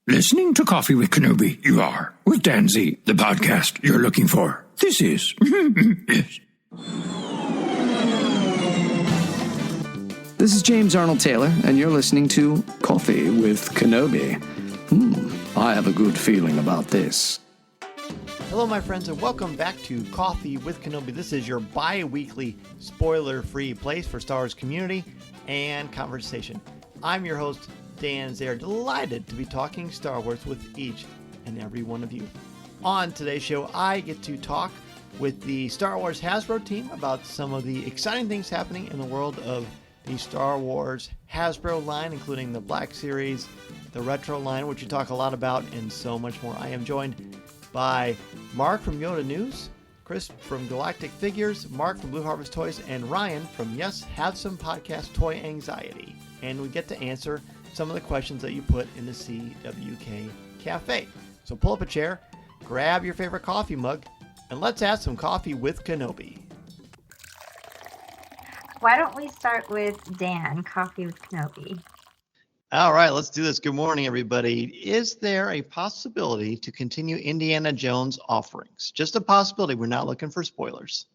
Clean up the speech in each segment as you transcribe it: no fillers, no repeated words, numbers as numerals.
Listening to Coffee with Kenobi, you are. With Dan Z, the podcast you're looking for. This is... yes. This is James Arnold Taylor, and you're listening to Coffee with Kenobi. I have a good feeling about this. Hello, my friends, and welcome back to Coffee with Kenobi. This is your bi-weekly, spoiler-free place for Star Wars community and conversation. I'm your host, Dan Zayer, delighted to be talking Star Wars with each and every one of you. On today's show, I get to talk with the Star Wars Hasbro team about some of the exciting things happening in the world of the Star Wars Hasbro line, including the Black Series, the Retro line, which we talk a lot about, and so much more. I am joined by Mark from Yoda News, Chris from Galactic Figures, Mark from Blue Harvest Toys, and Ryan from Yes, Have Some Podcast Toy Anxiety. And we get to answer some of the questions that you put in the CWK Cafe. So pull up a chair, grab your favorite coffee mug, and let's have some coffee with Kenobi. Why don't we start with Dan, Coffee with Kenobi? All right, let's do this. Good morning, everybody. Is there a possibility to continue Indiana Jones offerings? Just a possibility. We're not looking for spoilers.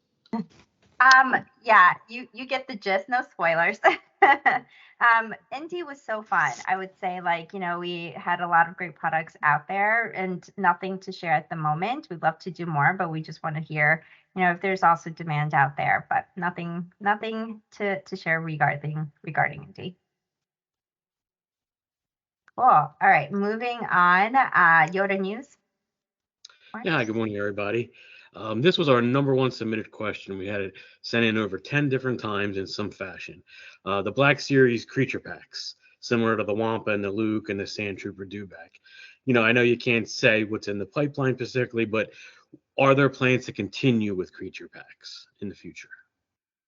Yeah, you get the gist, no spoilers. Indy was so fun. I would say, we had a lot of great products out there and nothing to share at the moment. We'd love to do more, but we just want to hear, if there's also demand out there, but nothing to share regarding Indy. Cool. All right, moving on. Yoda News. Yeah, good morning, everybody. This was our number one submitted question. We had it sent in over 10 different times in some fashion. The Black Series creature packs, similar to the Wampa and the Luke and the Sand Trooper Dewback. I know you can't say what's in the pipeline specifically, but are there plans to continue with creature packs in the future?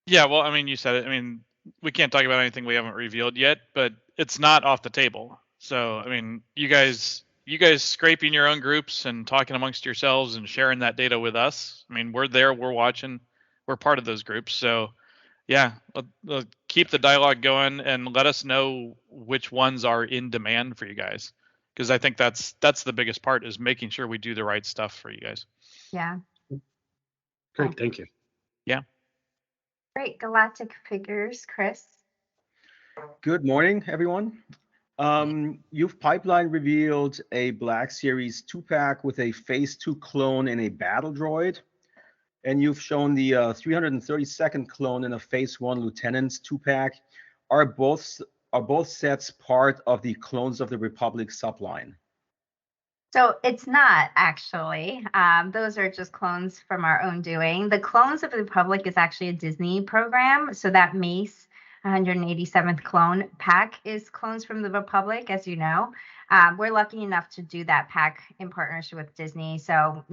Yeah, well, I mean, you said it. We can't talk about anything we haven't revealed yet, but it's not off the table. So, you guys scraping your own groups and talking amongst yourselves and sharing that data with us. We're there, we're watching, we're part of those groups. So yeah, keep the dialogue going and let us know which ones are in demand for you guys. Because I think that's the biggest part, is making sure we do the right stuff for you guys. Yeah. Great, thank you. Yeah. Great. Galactic Figures, Chris. Good morning, everyone. You've pipeline revealed a Black Series 2-pack with a Phase 2 clone and a battle droid. And you've shown the 332nd clone and a Phase 1 Lieutenant's 2-pack. Are both sets part of the Clones of the Republic subline? So it's not, actually. Those are just clones from our own doing. The Clones of the Republic is actually a Disney program. So that Mace 187th clone pack is Clones from the Republic, as you know. We're lucky enough to do that pack in partnership with Disney. So,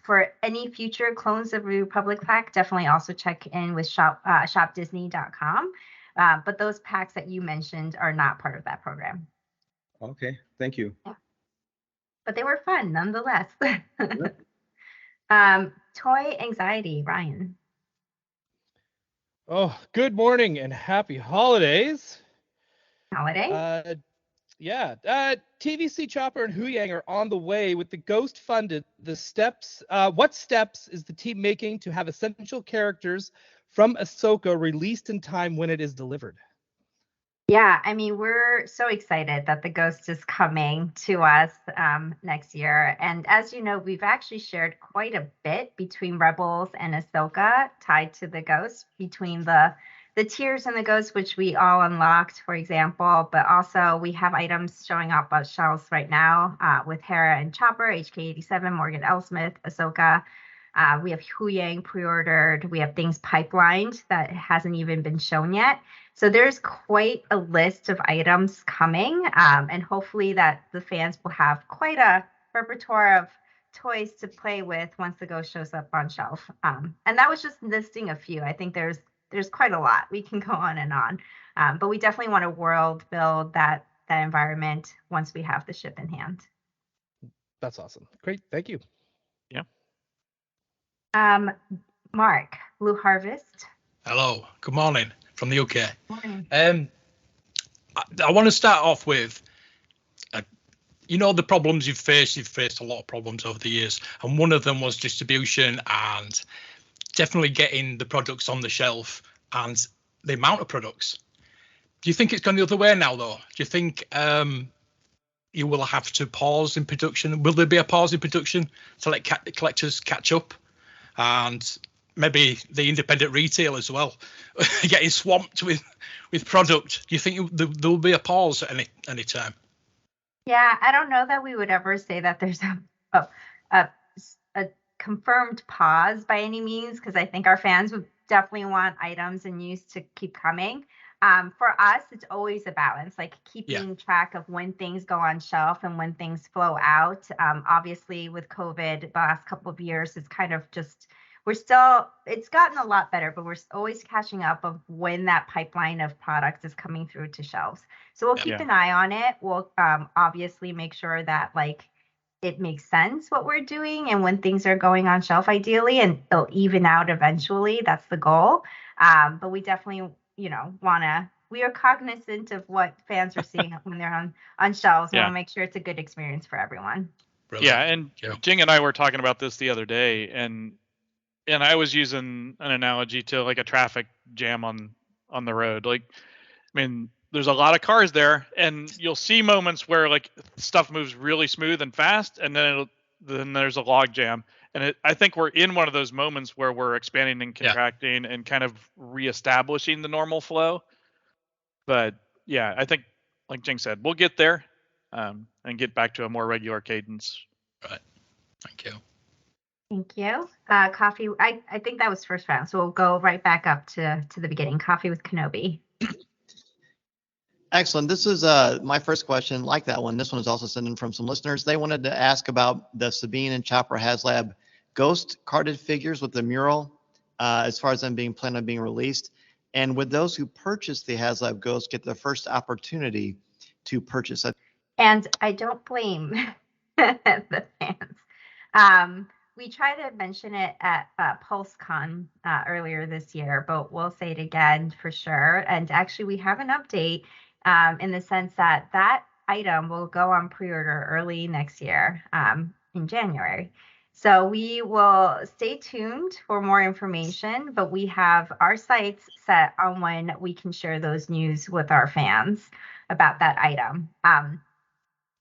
for any future Clones of the Republic pack, definitely also check in with shopdisney.com. But those packs that you mentioned are not part of that program. Okay, thank you. Yeah. But they were fun nonetheless. Toy Anxiety, Ryan. Oh, good morning and happy holidays. Holiday? TVC Chopper and Huyang are on the way with the Ghost funded. The steps, what steps is the team making to have essential characters from Ahsoka released in time when it is delivered? Yeah, we're so excited that the Ghost is coming to us next year. And as you know, we've actually shared quite a bit between Rebels and Ahsoka tied to the Ghost, between the tiers and the Ghost, which we all unlocked, for example. But also we have items showing up on shelves right now with Hera and Chopper, HK87, Morgan L. Smith, Ahsoka. We have Huyang pre-ordered. We have things pipelined that hasn't even been shown yet. So there's quite a list of items coming, and hopefully that the fans will have quite a repertoire of toys to play with once the Ghost shows up on shelf. And that was just listing a few. I think there's quite a lot. We can go on and on. But we definitely want to world build that environment once we have the ship in hand. That's awesome. Great. Thank you. Yeah. Mark, Blue Harvest. Hello. Good morning from the UK. Morning. I want to start off with the problems you've faced a lot of problems over the years, and one of them was distribution and definitely getting the products on the shelf and the amount of products. Do you think it's gone the other way now, though? Do you think you will have to pause in production? Will there be a pause in production to let collectors catch up? And maybe the independent retail as well, getting swamped with product. Do you think there will be a pause at any time? Yeah, I don't know that we would ever say that there's a confirmed pause by any means, because I think our fans would definitely want items and news to keep coming. For us, it's always a balance, like keeping track of when things go on shelf and when things flow out. Obviously, with COVID, the last couple of years, it's kind of just, it's gotten a lot better, but we're always catching up of when that pipeline of products is coming through to shelves. So we'll keep an eye on it. We'll obviously make sure that it makes sense what we're doing and when things are going on shelf ideally, and it'll even out eventually. That's the goal. But we definitely, we are cognizant of what fans are seeing when they're on shelves. We want to make sure it's a good experience for everyone. Brilliant. Yeah, and Jing and I were talking about this the other day, and I was using an analogy to like a traffic jam on the road. There's a lot of cars there, and you'll see moments where like stuff moves really smooth and fast, and then there's a log jam. And I think we're in one of those moments where we're expanding and contracting and kind of reestablishing the normal flow. But yeah, I think, like Jing said, we'll get there and get back to a more regular cadence. Right. Thank you. Thank you. Coffee. I think that was first round, so we'll go right back up to the beginning. Coffee with Kenobi. Excellent. This is my first question, like that one. This one is also sent in from some listeners. They wanted to ask about the Sabine and Chopper HasLab ghost carded figures with the mural, as far as them being planned on being released. And would those who purchase the HasLab ghost get the first opportunity to purchase it? And I don't blame the fans. We tried to mention it at PulseCon earlier this year, but we'll say it again for sure. And actually, we have an update in the sense that item will go on pre-order early next year in January. So we will stay tuned for more information, but we have our sights set on when we can share those news with our fans about that item.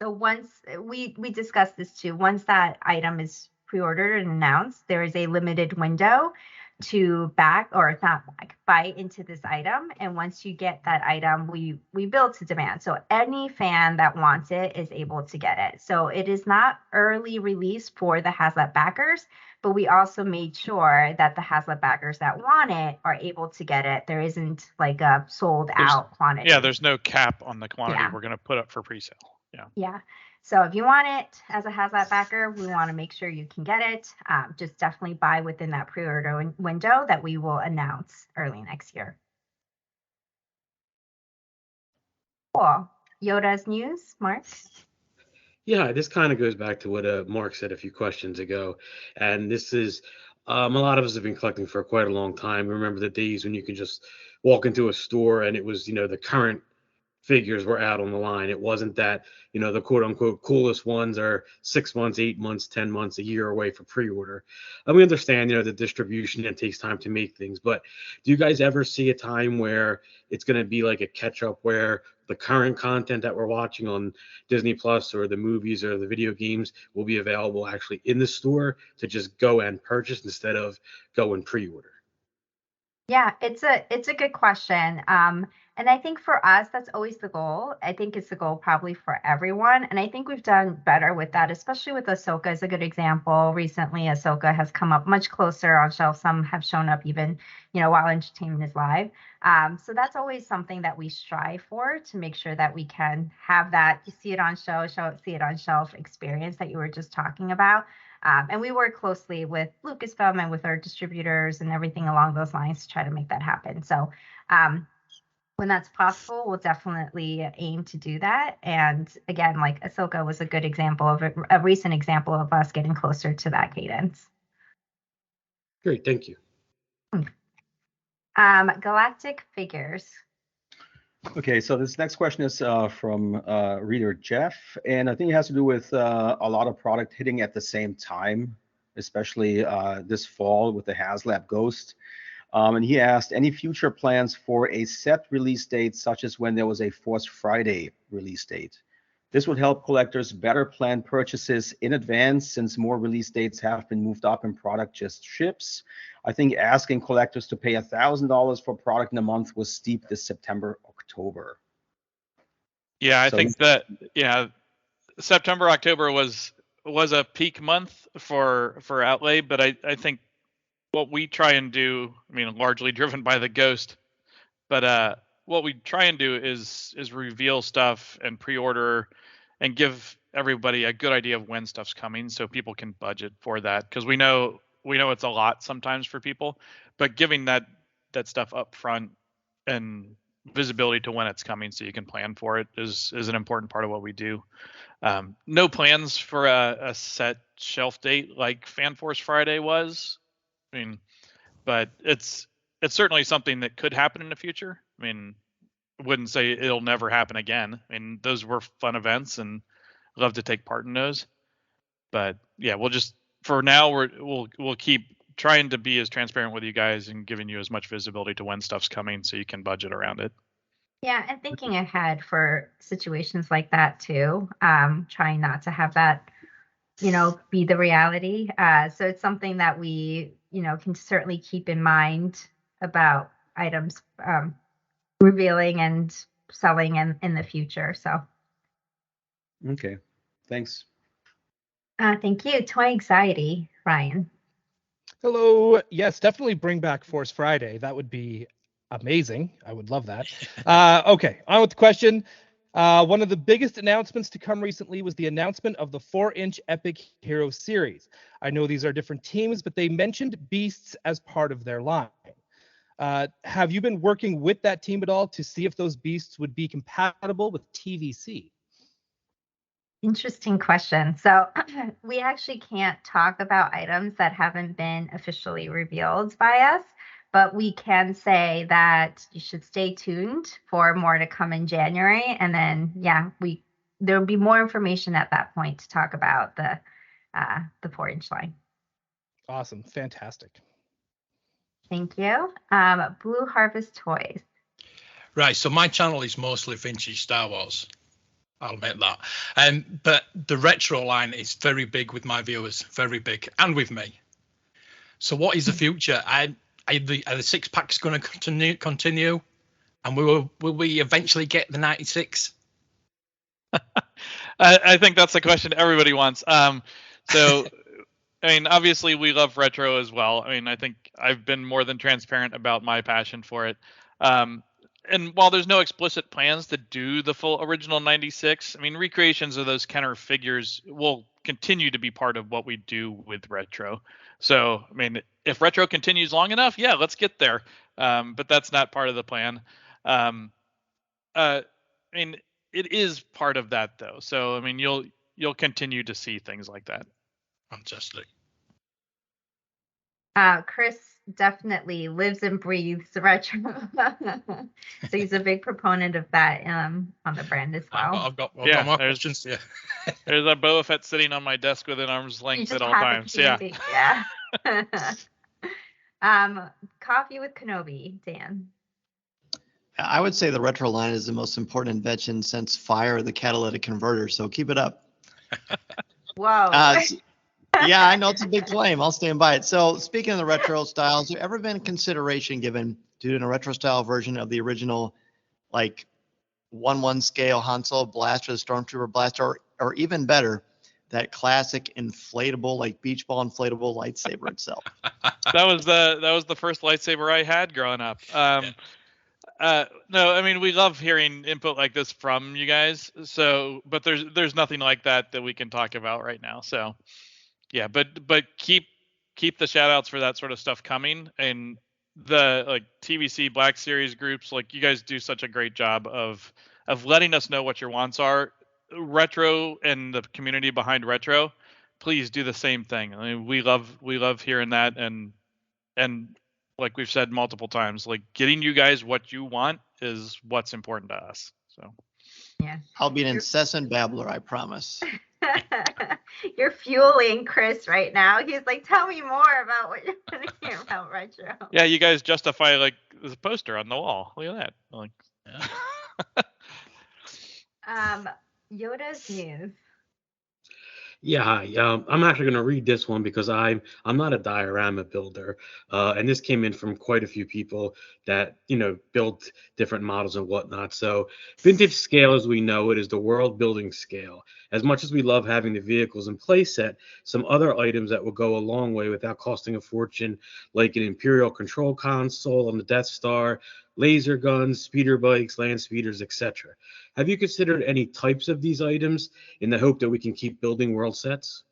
So once we discussed this too, once that item is pre-ordered and announced, there is a limited window to buy into this item. And once you get that item, we build to demand. So any fan that wants it is able to get it. So it is not early release for the HasLab backers, but we also made sure that the HasLab backers that want it are able to get it. There isn't like a sold out quantity. Yeah, there's no cap on the quantity we're going to put up for pre-sale. Yeah. So if you want it as a HasLab backer, we want to make sure you can get it. Just definitely buy within that pre-order window that we will announce early next year. Cool. Yoda's news, Mark? Yeah, this kind of goes back to what Mark said a few questions ago. And this is, a lot of us have been collecting for quite a long time. Remember the days when you could just walk into a store and it was, the current figures were out on the line. It wasn't that, the quote unquote coolest ones are 6 months, 8 months, 10 months, a year away for pre-order. And we understand, the distribution, it takes time to make things, but do you guys ever see a time where it's going to be like a catch up where the current content that we're watching on Disney Plus or the movies or the video games will be available actually in the store to just go and purchase instead of go and pre-order? Yeah, it's a good question. And I think for us, that's always the goal. I think it's the goal probably for everyone. And I think we've done better with that, especially with Ahsoka is a good example. Recently, Ahsoka has come up much closer on shelf. Some have shown up even, while entertainment is live. So that's always something that we strive for, to make sure that we can have that, you see it on see it on shelf experience that you were just talking about. And we work closely with Lucasfilm and with our distributors and everything along those lines to try to make that happen. So when that's possible, we'll definitely aim to do that. And again, like Ahsoka was a good example of a recent example of us getting closer to that cadence. Great, thank you. Galactic Figures. Okay, so this next question is from reader Jeff, and I think it has to do with a lot of product hitting at the same time, especially this fall with the HasLab Ghost. And he asked, any future plans for a set release date, such as when there was a Force Friday release date? This would help collectors better plan purchases in advance, since more release dates have been moved up and product just ships. I think asking collectors to pay $1,000 for product in a month was steep this September, October. Yeah, I think that September, October was a peak month for outlay, but I think what we try and do, I mean, largely driven by the Ghost, but what we try and do is reveal stuff and pre-order and give everybody a good idea of when stuff's coming, so people can budget for that, because we know it's a lot sometimes for people, but giving that stuff up front and visibility to when it's coming so you can plan for it is an important part of what we do. No plans for a set shelf date like Fan Force Friday was. I mean, but it's certainly something that could happen in the future. I mean, wouldn't say it'll never happen again. I mean, those were fun events and love to take part in those. But yeah, for now we'll keep trying to be as transparent with you guys and giving you as much visibility to when stuff's coming so you can budget around it. Yeah, and thinking ahead for situations like that too. Trying not to have that, be the reality. So it's something that we, can certainly keep in mind about items revealing and selling in the future. So. Okay, thanks. Thank you. Toy anxiety, Ryan. Hello. Yes, definitely bring back Force Friday. That would be amazing. I would love that. Okay, on with the question. One of the biggest announcements to come recently was the announcement of the 4-inch Epic Hero series. I know these are different teams, but they mentioned Beasts as part of their line. Have you been working with that team at all to see if those Beasts would be compatible with TVC? Interesting question. So we actually can't talk about items that haven't been officially revealed by us, but we can say that you should stay tuned for more to come in January. And then, there'll be more information at that point to talk about the 4-inch line. Awesome. Fantastic. Thank you. Blue Harvest Toys. Right. So my channel is mostly vintage Star Wars. I'll admit that. But the retro line is very big with my viewers, very big, and with me. So what is the future? Are the 6-packs going to continue? And will we eventually get the 96? I think that's the question everybody wants. So, I mean, obviously we love retro as well. I mean, I think I've been more than transparent about my passion for it. And while there's no explicit plans to do the full original 96, I mean, recreations of those Kenner figures will continue to be part of what we do with retro. So, I mean, if retro continues long enough, yeah, let's get there. But that's not part of the plan. I mean, it is part of that though. So, I mean, you'll continue to see things like that. Fantastic. Chris definitely lives and breathes retro. So he's a big proponent of that on the brand as well. I've got more questions. Yeah. There's a Boba Fett sitting on my desk within arm's length at all times. Yeah. Coffee with Kenobi, Dan. I would say the retro line is the most important invention since fire, the catalytic converter. So keep it up. Whoa. Yeah, I know it's a big claim. I'll stand by it. So speaking of the retro styles, has there ever been consideration given to doing a retro style version of the original, like 1/1 scale Han Solo blaster, the Stormtrooper blaster, or even better, that classic inflatable, like beach ball inflatable lightsaber itself? That was the first lightsaber I had growing up. No, I mean, we love hearing input like this from you guys. So, but there's nothing like that we can talk about right now. So. Yeah, but keep the shout outs for that sort of stuff coming, and the like TVC Black Series groups, like you guys do such a great job of letting us know what your wants are. Retro and the community behind retro, please do the same thing. I mean, we love hearing that, and like we've said multiple times, like getting you guys what you want is what's important to us. So Yeah. I'll be an incessant babbler, I promise. You're fueling Chris right now. He's like, tell me more about what you're going to hear about retro. yeah, you guys justify like the poster on the wall. Look at that. Like, Yoda's news. Yeah, hi. I'm actually going to read this one because I'm not a diorama builder, and this came in from quite a few people that built different models and whatnot. So vintage scale, as we know it, is the world building scale. As much as we love having the vehicles in playset, some other items that will go a long way without costing a fortune, like an Imperial control console on the Death Star, laser guns, speeder bikes, land speeders, etc. Have you considered any types of these items in the hope that we can keep building world sets?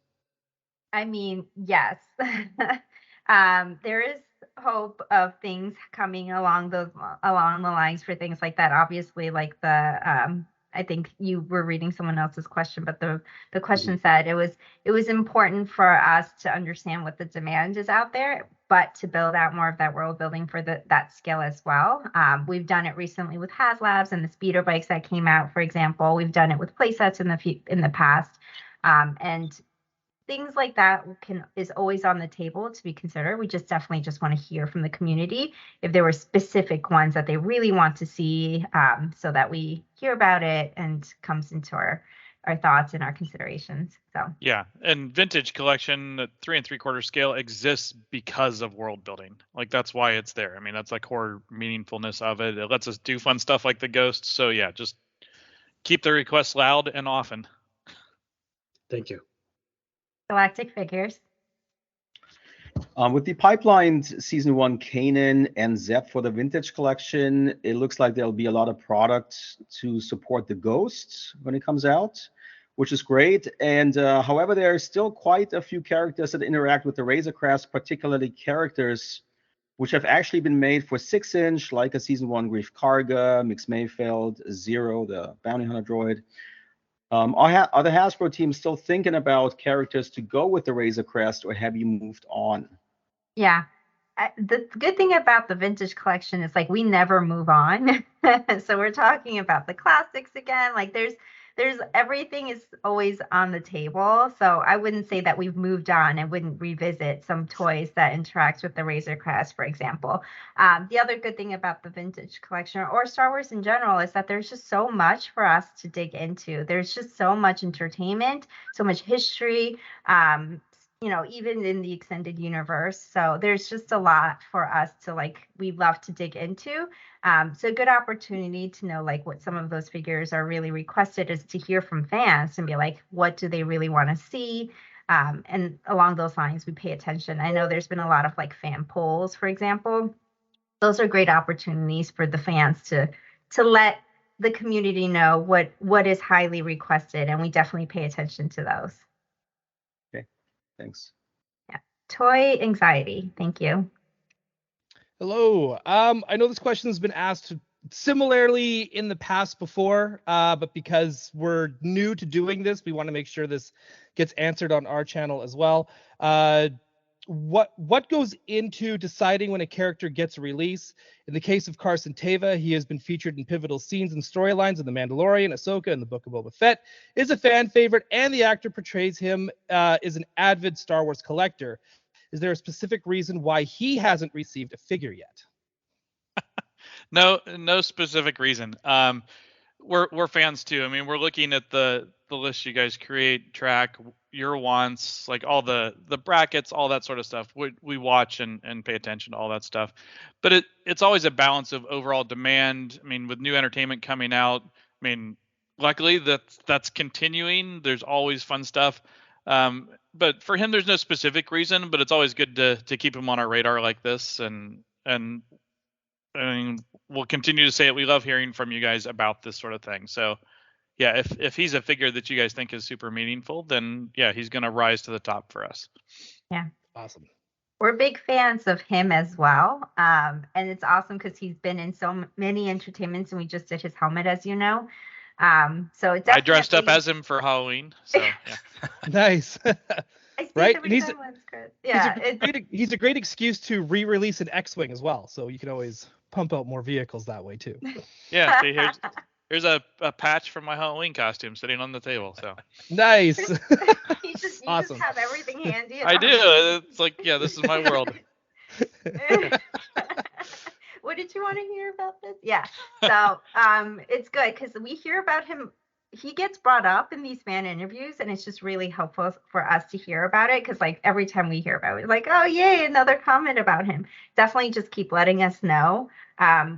I mean, yes. There is hope of things coming along the lines for things like that. Obviously, like the I think you were reading someone else's question, but the question said it was important for us to understand what the demand is out there, but to build out more of that world building for that scale as well. We've done it recently with HasLabs and the speeder bikes that came out, for example. We've done it with playsets in the past, and things like that is always on the table to be considered. We definitely want to hear from the community if there were specific ones that they really want to see, so that we hear about it and comes into our thoughts and our considerations. So yeah, and vintage collection at 3 3/4 scale exists because of world building. Like that's why it's there. I mean, that's the core meaningfulness of it. It lets us do fun stuff like the ghosts. So yeah, just keep the requests loud and often. Thank you. Galactic Figures. With the pipelined Season 1 Kanan and Zep for the Vintage Collection, it looks like there'll be a lot of products to support the Ghosts when it comes out, which is great. And however, there are still quite a few characters that interact with the Razor Crest, particularly characters which have actually been made for 6-inch, like a Season 1 Grief Karga, Mix Mayfeld, Zero, the Bounty Hunter droid. Are the Hasbro team still thinking about characters to go with the Razor Crest, or have you moved on? Yeah. The good thing about the vintage collection is like we never move on. So we're talking about the classics again. Like there's everything is always on the table. So I wouldn't say that we've moved on and wouldn't revisit some toys that interact with the Razor Crest, for example. The other good thing about the vintage collection or Star Wars in general is that there's just so much for us to dig into. There's just so much entertainment, so much history, even in the extended universe. So there's just a lot for us to we love to dig into. So a good opportunity to know what some of those figures are really requested is to hear from fans and be like, what do they really want to see? And along those lines, we pay attention. I know there's been a lot of fan polls, for example. Those are great opportunities for the fans to let the community know what is highly requested, and we definitely pay attention to those. Thanks. Yeah. Toy anxiety. Thank you. Hello. I know this question has been asked similarly in the past before, but because we're new to doing this, we want to make sure this gets answered on our channel as well. What goes into deciding when a character gets a release? In the case of Carson Teva, he has been featured in pivotal scenes and storylines in The Mandalorian, Ahsoka, and the Book of Boba Fett, is a fan favorite, and the actor portrays him is an avid Star Wars collector. Is there a specific reason why he hasn't received a figure yet? No specific reason. We're fans too. I mean, we're looking at the list you guys create, track your wants, like all the brackets, all that sort of stuff. We watch and pay attention to all that stuff. But it's always a balance of overall demand. I mean, with new entertainment coming out, I mean, luckily that's continuing. There's always fun stuff. But for him, there's no specific reason, but it's always good to keep him on our radar like this. And I mean, we'll continue to say it. We love hearing from you guys about this sort of thing. So yeah, if he's a figure that you guys think is super meaningful, then yeah, he's going to rise to the top for us. Yeah. Awesome. We're big fans of him as well. And it's awesome because he's been in so many entertainments, and we just did his helmet, as you know. So it's I dressed up as him for Halloween. So yeah. Nice. I see Right? the And he's resemblance, Chris. Yeah, he's a great excuse to re-release an X-wing as well, so you can always pump out more vehicles that way too. Yeah, see, here's a patch from my Halloween costume sitting on the table. So Nice. you just Awesome. have everything handy. I do. It's like, yeah, this is my world. What did you want to hear about this? Yeah. So it's good because we hear about him. He gets brought up in these fan interviews, and it's just really helpful for us to hear about it because, like, every time we hear about it, we're like, oh, yay, another comment about him. Definitely just keep letting us know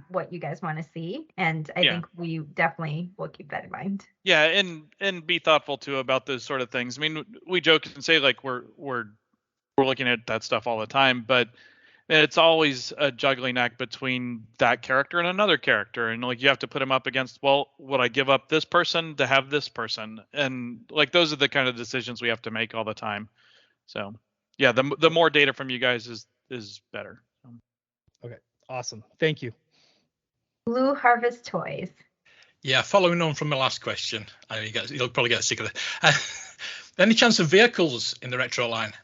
what you guys want to see, and I think we definitely will keep that in mind. Yeah, and be thoughtful too about those sort of things. I mean, we joke and say like we're looking at that stuff all the time, but it's always a juggling act between that character and another character, and like you have to put them up against, well, would I give up this person to have this person? And like those are the kind of decisions we have to make all the time. So yeah, the more data from you guys is better. Okay, awesome. Thank you. Blue Harvest Toys. Yeah, following on from the last question, you'll probably get sick of it. Any chance of vehicles in the retro line?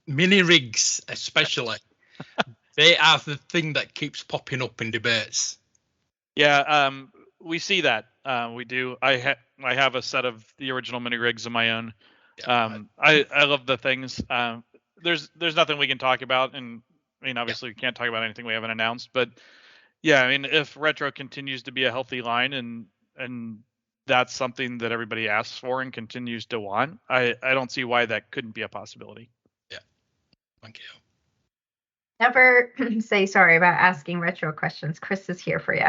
Mini rigs, especially. They are the thing that keeps popping up in debates. Yeah, we see that. We do. I have a set of the original mini rigs of my own. I love the things. There's nothing we can talk about, and I mean, obviously we can't talk about anything we haven't announced. But yeah, I mean, if retro continues to be a healthy line, and that's something that everybody asks for and continues to want, I don't see why that couldn't be a possibility. Yeah. Thank you. Never say sorry about asking retro questions. Chris is here for you.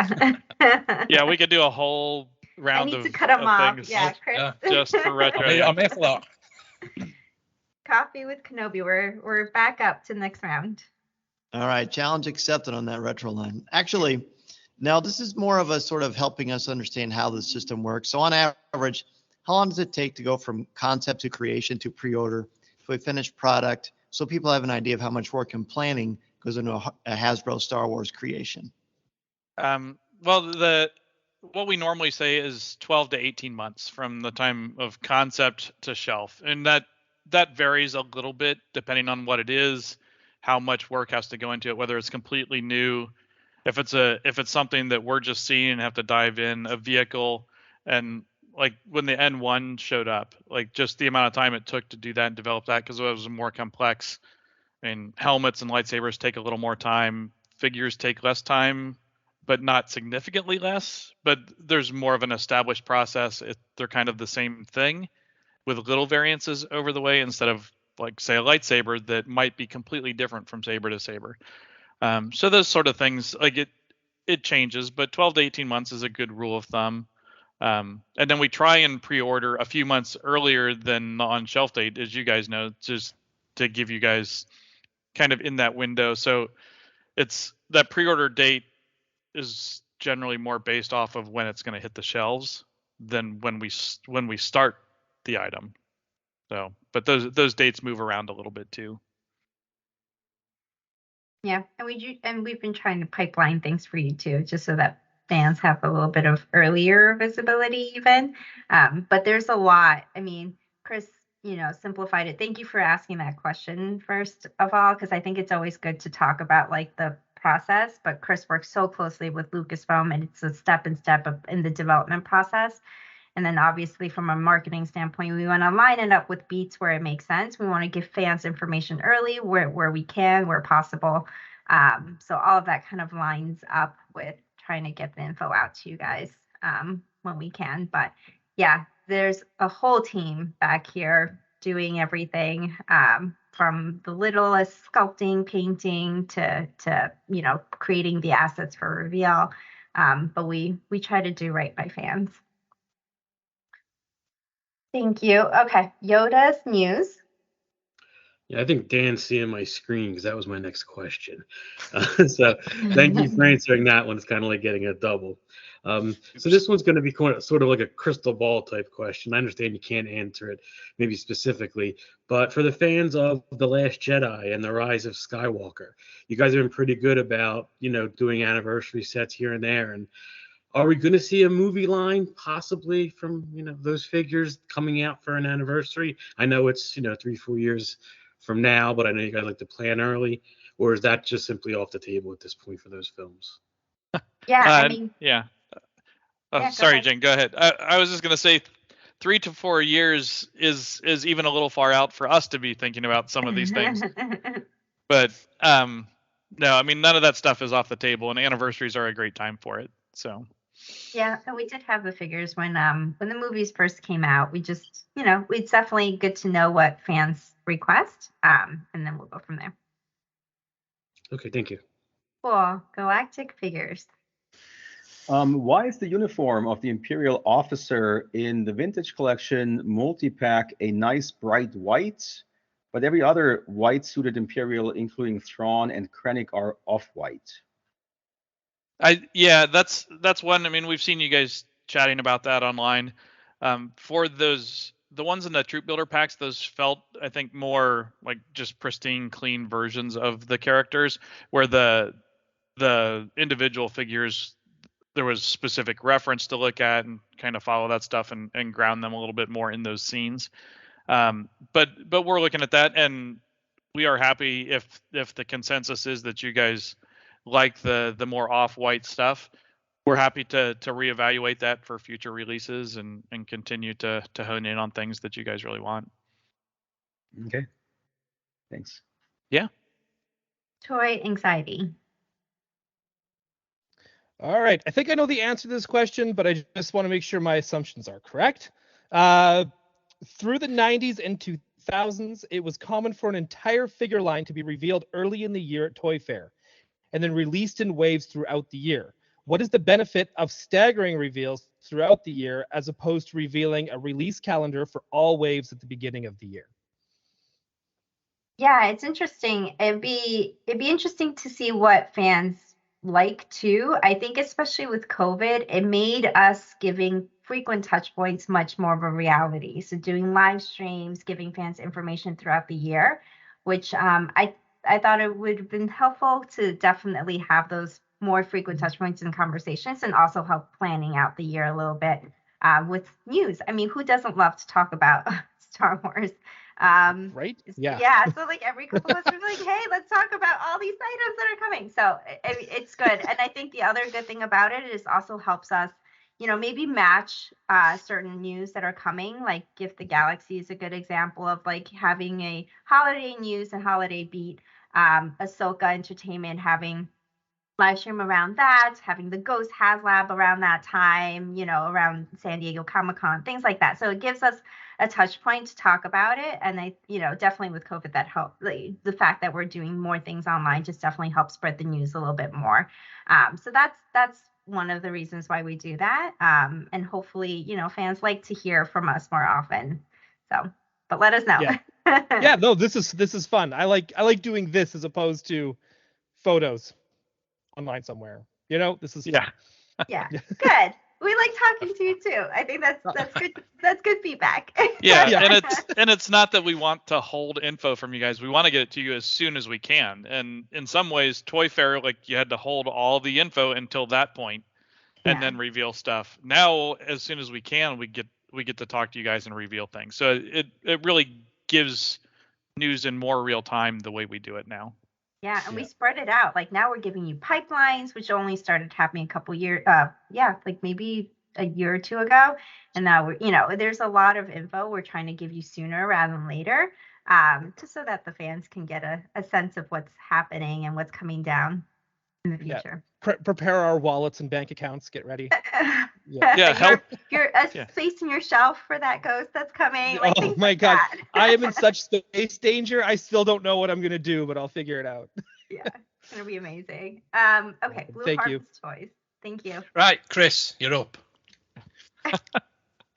Yeah, we could do a whole round I of need to cut him off. things Yeah, Chris. just for retro. I'm here for that. Coffee with Kenobi. We're back up to the next round. All right, challenge accepted on that retro line. Actually, now this is more of a sort of helping us understand how the system works. So on average, how long does it take to go from concept to creation to pre-order to a finished product? So people have an idea of how much work and planning goes into a Hasbro Star Wars creation. Well, what we normally say is 12 to 18 months from the time of concept to shelf, and that varies a little bit depending on what it is, how much work has to go into it, whether it's completely new, if it's something that we're just seeing and have to dive in, a vehicle, and like when the N1 showed up, like just the amount of time it took to do that and develop that because it was more complex. I mean, helmets and lightsabers take a little more time. Figures take less time, but not significantly less. But there's more of an established process. They're kind of the same thing with little variances over the way instead of like, say, a lightsaber that might be completely different from saber to saber. So those sort of things, like it changes, but 12 to 18 months is a good rule of thumb. And then we try and pre-order a few months earlier than the on-shelf date, as you guys know, just to give you guys kind of in that window. So it's that pre-order date is generally more based off of when it's going to hit the shelves than when we start the item. So, but those dates move around a little bit too. Yeah, and we've been trying to pipeline things for you too, just so that fans have a little bit of earlier visibility even. But there's a lot. I mean, Chris, simplified it. Thank you for asking that question first of all, because I think it's always good to talk about like the process, but Chris works so closely with Lucasfilm, and it's a step in the development process. And then obviously from a marketing standpoint, we want to line it up with beats where it makes sense. We want to give fans information early where we can, where possible. So all of that kind of lines up with trying to get the info out to you guys when we can. But yeah, there's a whole team back here doing everything from the littlest sculpting, painting to creating the assets for reveal. But we try to do right by fans. Thank you. Okay, Yoda's news. Yeah, I think Dan's seeing my screen because that was my next question. So thank you for answering that one. It's kind of like getting a double. So this one's going to be sort of like a crystal ball type question. I understand you can't answer it maybe specifically, but for the fans of The Last Jedi and The Rise of Skywalker, you guys have been pretty good about, doing anniversary sets here and there. And Are we going to see a movie line possibly from, those figures coming out for an anniversary? I know it's, 3-4 years from now, but I know you guys like to plan early. Or is that just simply off the table at this point for those films? Yeah, yeah. Yeah, Sorry, ahead. Jen, go ahead. I was just going to say 3 to 4 years is even a little far out for us to be thinking about some of these things. But no, I mean, none of that stuff is off the table, and anniversaries are a great time for it. So Yeah, and we did have the figures when the movies first came out. We just, it's definitely good to know what fans request, and then we'll go from there. Okay, thank you. Cool. Galactic Figures. Why is the uniform of the Imperial officer in the vintage collection multi-pack a nice bright white, but every other white-suited Imperial, including Thrawn and Krennic, are off-white? That's one. I mean, we've seen you guys chatting about that online. For the ones in the troop builder packs, those felt, I think, more like just pristine, clean versions of the characters, where the individual figures, there was specific reference to look at and kind of follow that stuff and ground them a little bit more in those scenes. But we're looking at that, and we are happy if the consensus is that you guys like the more off-white stuff. We're happy to reevaluate that for future releases and continue to hone in on things that you guys really want. Okay. Thanks. Yeah. Toy anxiety. All right. I think I know the answer to this question, but I just want to make sure my assumptions are correct. Through the 90s and 2000s, it was common for an entire figure line to be revealed early in the year at Toy Fair and then released in waves throughout the year. What is the benefit of staggering reveals throughout the year as opposed to revealing a release calendar for all waves at the beginning of the year? Yeah, it's interesting. It'd be interesting to see what fans like too. I think especially with COVID, it made us giving frequent touch points much more of a reality. So doing live streams, giving fans information throughout the year, which I thought it would have been helpful to definitely have those more frequent touch points and conversations, and also help planning out the year a little bit with news. I mean, who doesn't love to talk about Star Wars? Right? Yeah. So like every couple of us are like, hey, let's talk about all these items that are coming. So it's good. And I think the other good thing about it is also helps us, maybe match certain news that are coming. Like Gift the Galaxy is a good example of like having a holiday news and holiday beat. Ahsoka Entertainment having live stream around that, having the Ghost HasLab around that time, around San Diego Comic-Con, things like that. So it gives us a touch point to talk about it. And I, definitely with COVID that helped. The fact that we're doing more things online just definitely helps spread the news a little bit more. So that's one of the reasons why we do that. And hopefully, fans like to hear from us more often. So, but let us know. Yeah, no, this is fun. I like doing this as opposed to photos online somewhere. This is yeah. Good. We like talking to you too. I think that's good. That's good feedback. Yeah. And it's not that we want to hold info from you guys. We want to get it to you as soon as we can. And in some ways, Toy Fair, like you had to hold all the info until that point and then reveal stuff. Now, as soon as we can, we get to talk to you guys and reveal things. So it really gives news in more real time the way we do it now. Yeah, and we spread it out. Like now we're giving you pipelines, which only started happening a couple years, like maybe a year or two ago. And now we're, there's a lot of info we're trying to give you sooner rather than later, just so that the fans can get a sense of what's happening and what's coming down in the future. Prepare our wallets and bank accounts. Get ready. You're space in your shelf for that Ghost that's coming. Like, oh my God. I am in such space danger. I still don't know what I'm going to do, but I'll figure it out. Yeah, it's going to be amazing. Okay, Blue Thank Harvest Toys. Thank you. Right, Chris, you're up.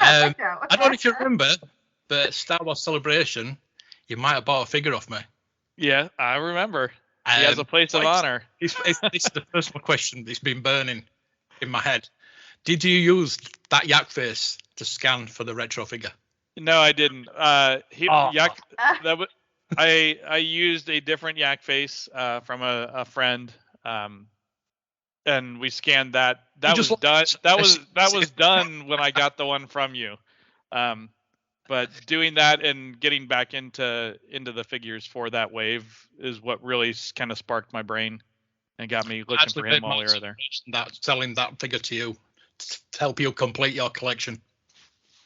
I don't know if you remember, but Star Wars Celebration, you might have bought a figure off me. Yeah, I remember. He has a place of honor. This is the first question that's been burning in my head. Did you use that yak face to scan for the retro figure? No, I didn't. I used a different yak face from a friend, and and we scanned that. That was done. That was done when I got the one from you. But doing that and getting back into the figures for that wave is what really kind of sparked my brain and got me looking for him while we were there. Selling that figure to you to help you complete your collection.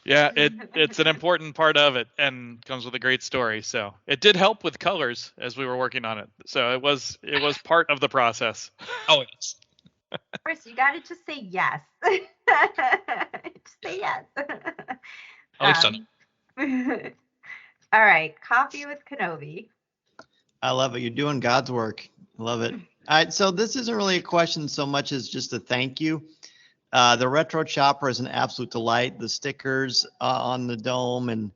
Yeah, it's an important part of it and comes with a great story. So it did help with colors as we were working on it. So it was part of the process. Oh, yes. Chris, you got to just say yes. Just say yes. All right, Coffee with Kenobi. I love it. You're doing God's work. I love it. All right, so this isn't really a question so much as just a thank you. The retro chopper is an absolute delight. The stickers on the dome and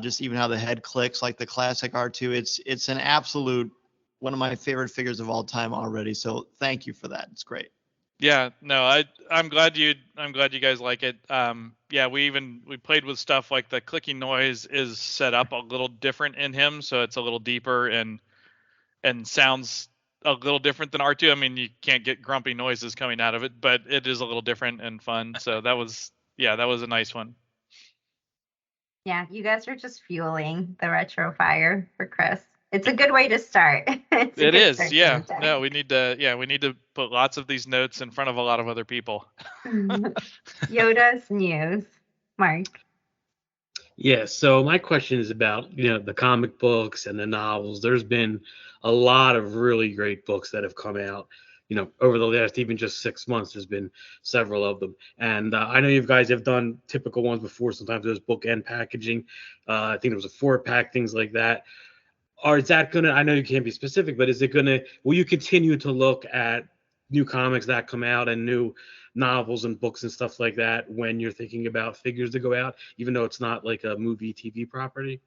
just even how the head clicks like the classic R2. It's an absolute one of my favorite figures of all time already. So thank you for that. It's great. Yeah, no, I'm glad you guys like it. Yeah, we played with stuff like the clicking noise is set up a little different in him, so it's a little deeper and sounds a little different than R2. I mean, you can't get grumpy noises coming out of it, but it is a little different and fun. So that was a nice one. Yeah, you guys are just fueling the retro fire for Chris. It's a good way to start. It is, yeah. No, we need to put lots of these notes in front of a lot of other people. Yoda's news, Mark. Yeah, so my question is about, the comic books and the novels. There's been a lot of really great books that have come out, over the last even just 6 months. There's been several of them. And I know you guys have done typical ones before. Sometimes there's bookend packaging. I think there was a 4-pack, things like that. Or is that I know you can't be specific, but will you continue to look at new comics that come out and new novels and books and stuff like that when you're thinking about figures to go out, even though it's not like a movie TV property?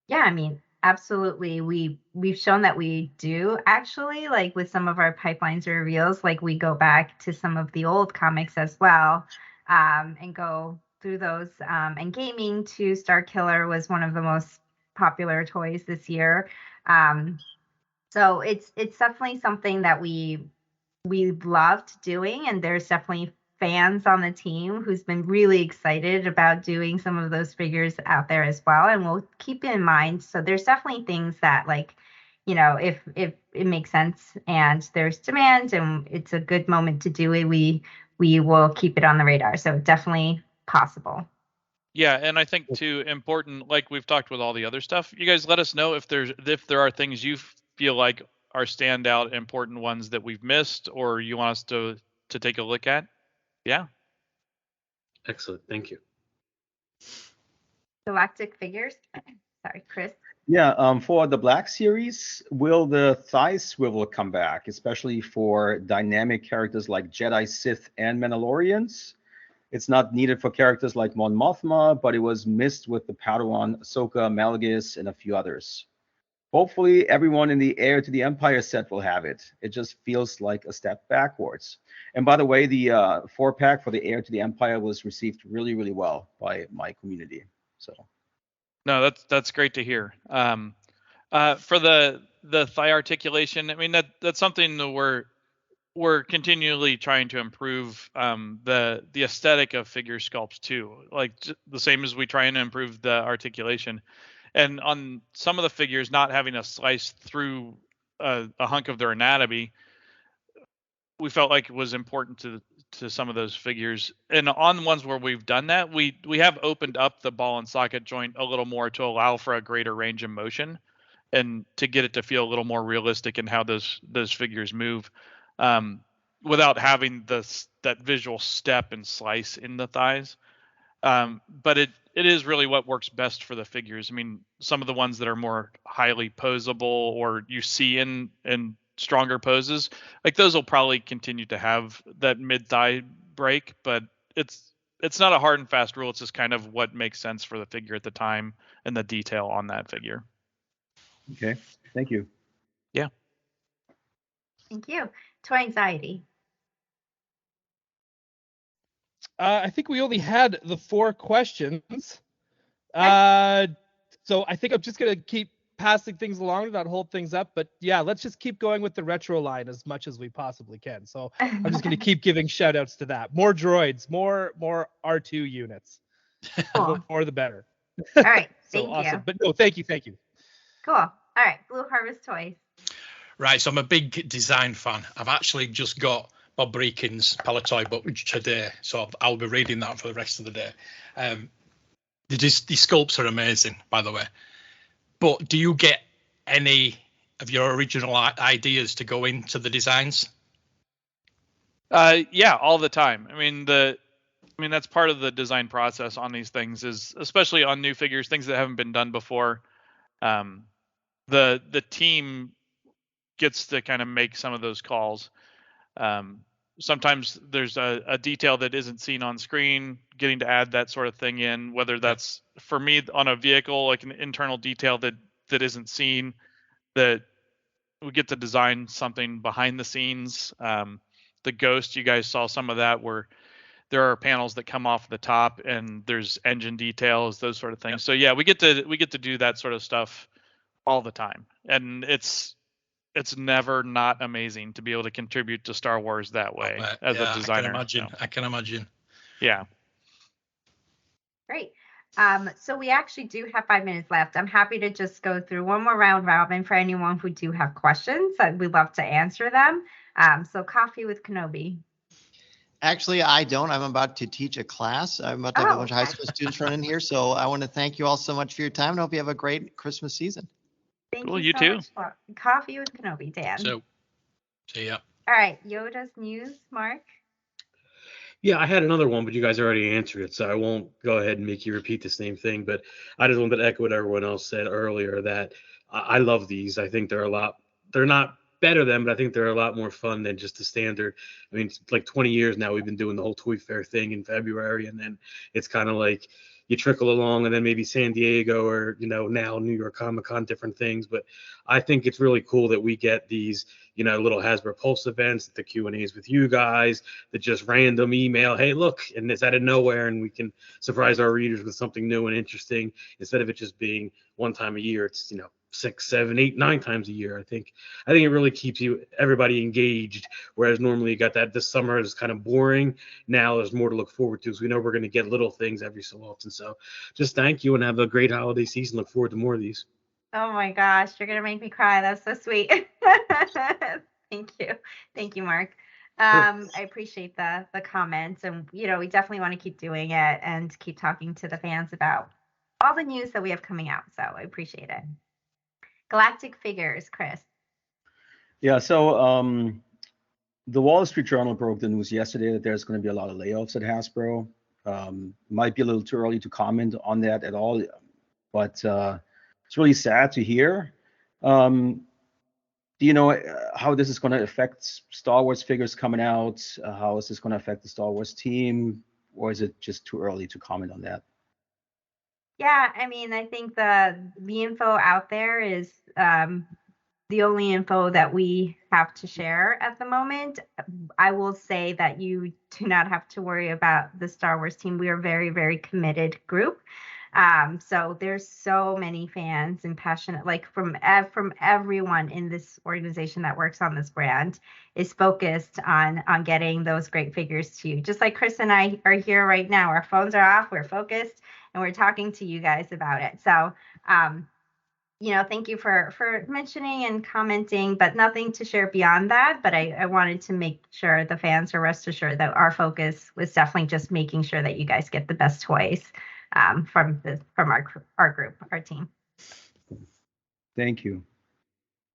Yeah, I mean, absolutely. We've shown that we do actually, like with some of our pipelines or reveals, like we go back to some of the old comics as well, and go through those. And gaming to Star Killer was one of the most popular toys this year. So it's definitely something that we loved doing, and there's definitely fans on the team who's been really excited about doing some of those figures out there as well, and we'll keep it in mind. So there's definitely things that, like, if it makes sense and there's demand and it's a good moment to do it, we will keep it on the radar. So definitely possible. Yeah, and I think too important, like we've talked with all the other stuff, you guys let us know if there are things you feel like are standout important ones that we've missed or you want us to take a look at. Yeah. Excellent. Thank you. Galactic Figures. Sorry, Chris. Yeah, for the Black Series, will the thigh swivel come back, especially for dynamic characters like Jedi, Sith, and Mandalorians? It's not needed for characters like Mon Mothma, but it was missed with the Padawan, Ahsoka, Malgus, and a few others. Hopefully, everyone in the Heir to the Empire set will have it. It just feels like a step backwards. And by the way, the 4-pack for the Heir to the Empire was received really, really well by my community. So, no, that's great to hear. For the thigh articulation, I mean that's something that we're continually trying to improve the aesthetic of figure sculpts too, like the same as we try and improve the articulation. And on some of the figures, not having a slice through a hunk of their anatomy, we felt like it was important to some of those figures. And on ones where we've done that, we have opened up the ball and socket joint a little more to allow for a greater range of motion and to get it to feel a little more realistic in how those figures move. Without having that visual step and slice in the thighs. But it is really what works best for the figures. I mean, some of the ones that are more highly posable or you see in stronger poses, like those will probably continue to have that mid-thigh break, but it's not a hard and fast rule. It's just kind of what makes sense for the figure at the time and the detail on that figure. Okay, thank you. Yeah. Thank you. Toy anxiety. I think we only had the 4 questions. So I think I'm just going to keep passing things along to not hold things up. But yeah, let's just keep going with the retro line as much as we possibly can. So I'm just going to keep giving shout outs to that. More droids, more R2 units. Cool. The more the better. All right. So Thank awesome. you. But no, thank you. Cool. All right. Blue Harvest Toys. Right, so I'm a big design fan. I've actually just got Bob Breakin's Palatoy book today, so I'll be reading that for the rest of the day. The sculpts are amazing, by the way. But do you get any of your original ideas to go into the designs? Yeah, all the time. I mean, that's part of the design process on these things, is especially on new figures, things that haven't been done before. The team gets to kind of make some of those calls. Sometimes there's a detail that isn't seen on screen, getting to add that sort of thing in, whether that's for me on a vehicle, like an internal detail that isn't seen, that we get to design something behind the scenes. The Ghost, you guys saw some of that, where there are panels that come off the top and there's engine details, those sort of things. Yep. So yeah, we get to do that sort of stuff all the time. And it's never not amazing to be able to contribute to Star Wars that way as a designer. I can imagine. Yeah. Great. So we actually do have 5 minutes left. I'm happy to just go through one more round robin for anyone who do have questions. We'd love to answer them. So Coffee with Kenobi. Actually, I don't. I'm about to teach a class. I'm about to have a bunch of high school students running here. So I want to thank you all so much for your time, and hope you have a great Christmas season. Thank you so too. Much. Coffee with Kenobi, Dan. So, see ya. All right, Yoda's news, Mark. Yeah, I had another one, but you guys already answered it, so I won't go ahead and make you repeat the same thing. But I just wanted to echo what everyone else said earlier, that I love these. I think they're not better than, but I think they're a lot more fun than just the standard. I mean, it's like 20 years now we've been doing the whole Toy Fair thing in February, and then it's kind of like you trickle along, and then maybe San Diego or, now New York Comic-Con, different things. But I think it's really cool that we get these, little Hasbro Pulse events, the Q&As with you guys, that just random email, hey, look, and it's out of nowhere, and we can surprise our readers with something new and interesting, instead of it just being one time a year. It's, 6, 7, 8, 9 times a year. I think it really keeps everybody engaged. Whereas normally you got that this summer is kind of boring. Now there's more to look forward to. So we know we're going to get little things every so often. So just thank you and have a great holiday season. Look forward to more of these. Oh my gosh, you're going to make me cry. That's so sweet. Thank you, Mark. I appreciate the comments, and we definitely want to keep doing it and keep talking to the fans about all the news that we have coming out. So I appreciate it. Galactic Figures, Chris. Yeah, so the Wall Street Journal broke the news yesterday that there's going to be a lot of layoffs at Hasbro. Might be a little too early to comment on that at all, but it's really sad to hear. Do you know how this is going to affect Star Wars figures coming out? How is this going to affect the Star Wars team? Or is it just too early to comment on that? Yeah, I mean, I think the info out there is the only info that we have to share at the moment. I will say that you do not have to worry about the Star Wars team. We are a very, very committed group. So there's so many fans and passionate, like from everyone in this organization that works on this brand is focused on getting those great figures to you. Just like Chris and I are here right now. Our phones are off, we're focused, and we're talking to you guys about it. So, thank you for mentioning and commenting, but nothing to share beyond that. But I wanted to make sure the fans are rest assured that our focus was definitely just making sure that you guys get the best toys from our group, our team. Thank you.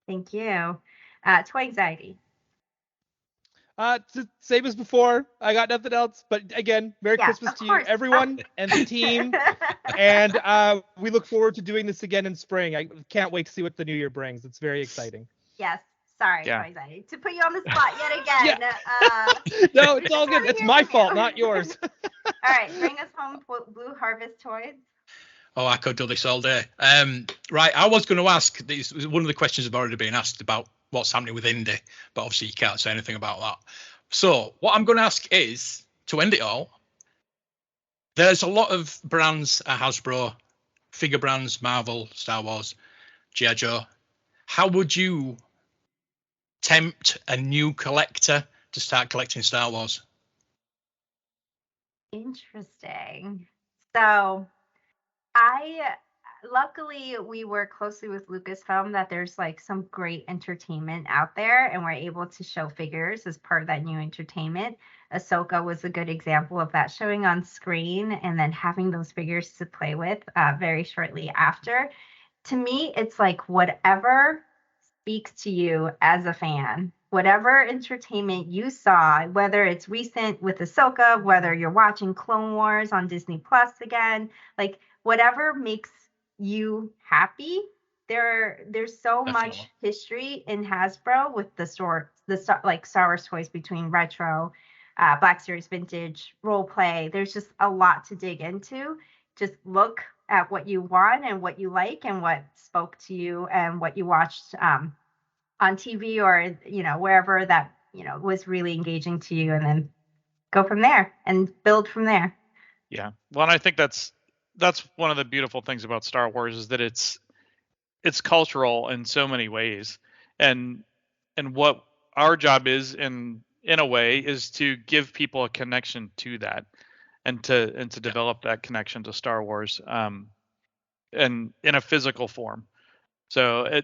Thank you. Toy Anxiety. Same as before. I got nothing else. But again, Merry Christmas to you, everyone, and the team. And we look forward to doing this again in spring. I can't wait to see what the new year brings. It's very exciting. Yes. Sorry, Toy Anxiety, to put you on the spot yet again. No, it's all good. It's my fault, not yours. All right, bring us home Blue Harvest toys. Oh, I could do this all day. Right, I was going to ask, one of the questions have already been asked about what's happening with Indy, but obviously you can't say anything about that. So what I'm going to ask is, to end it all, there's a lot of brands at Hasbro, figure brands, Marvel, Star Wars, G.I. Joe. How would you tempt a new collector to start collecting Star Wars? Interesting. So luckily we work closely with Lucasfilm that there's like some great entertainment out there, and we're able to show figures as part of that new entertainment. Ahsoka was a good example of that, showing on screen and then having those figures to play with very shortly after. To me, it's like whatever speaks to you as a fan, whatever entertainment you saw, whether it's recent with Ahsoka, whether you're watching Clone Wars on Disney Plus again, like whatever makes you happy. There's so much history in Hasbro with the Star Wars toys, between retro, Black Series vintage, role play. There's just a lot to dig into. Just look at what you want and what you like and what spoke to you and what you watched on TV or wherever that was really engaging to you, and then go from there and build from there. Yeah, well, and I think that's one of the beautiful things about Star Wars, is that it's cultural in so many ways, and what our job is in a way is to give people a connection to that, and to develop that connection to Star Wars, and in a physical form. So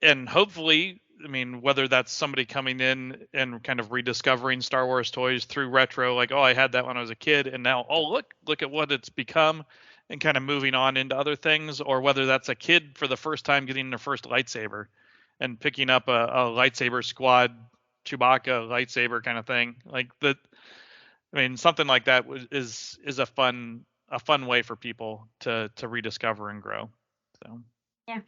and hopefully, I mean, whether that's somebody coming in and kind of rediscovering Star Wars toys through retro, like, oh, I had that when I was a kid, and now, oh, look at what it's become, and kind of moving on into other things, or whether that's a kid for the first time getting their first lightsaber and picking up a lightsaber squad Chewbacca lightsaber kind of thing. Like that. I mean, something like that is a fun way for people to rediscover and grow. So yeah.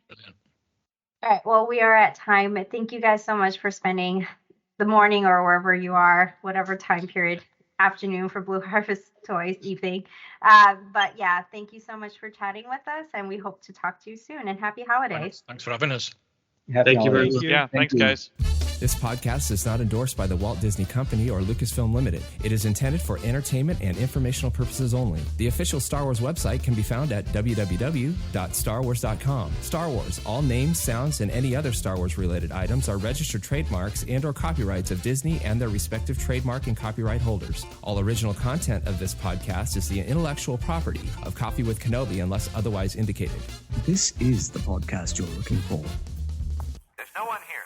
All right. Well, we are at time. Thank you guys so much for spending the morning, or wherever you are, whatever time period, afternoon for Blue Harvest Toys, evening. But yeah, thank you so much for chatting with us, and we hope to talk to you soon. And happy holidays. Thanks for having us. Thank you very much. Yeah, thanks, guys. This podcast is not endorsed by the Walt Disney Company or Lucasfilm Limited. It is intended for entertainment and informational purposes only. The official Star Wars website can be found at www.starwars.com. Star Wars, all names, sounds, and any other Star Wars related items are registered trademarks and/or copyrights of Disney and their respective trademark and copyright holders. All original content of this podcast is the intellectual property of Coffee with Kenobi unless otherwise indicated. This is the podcast you're looking for. There's no one here.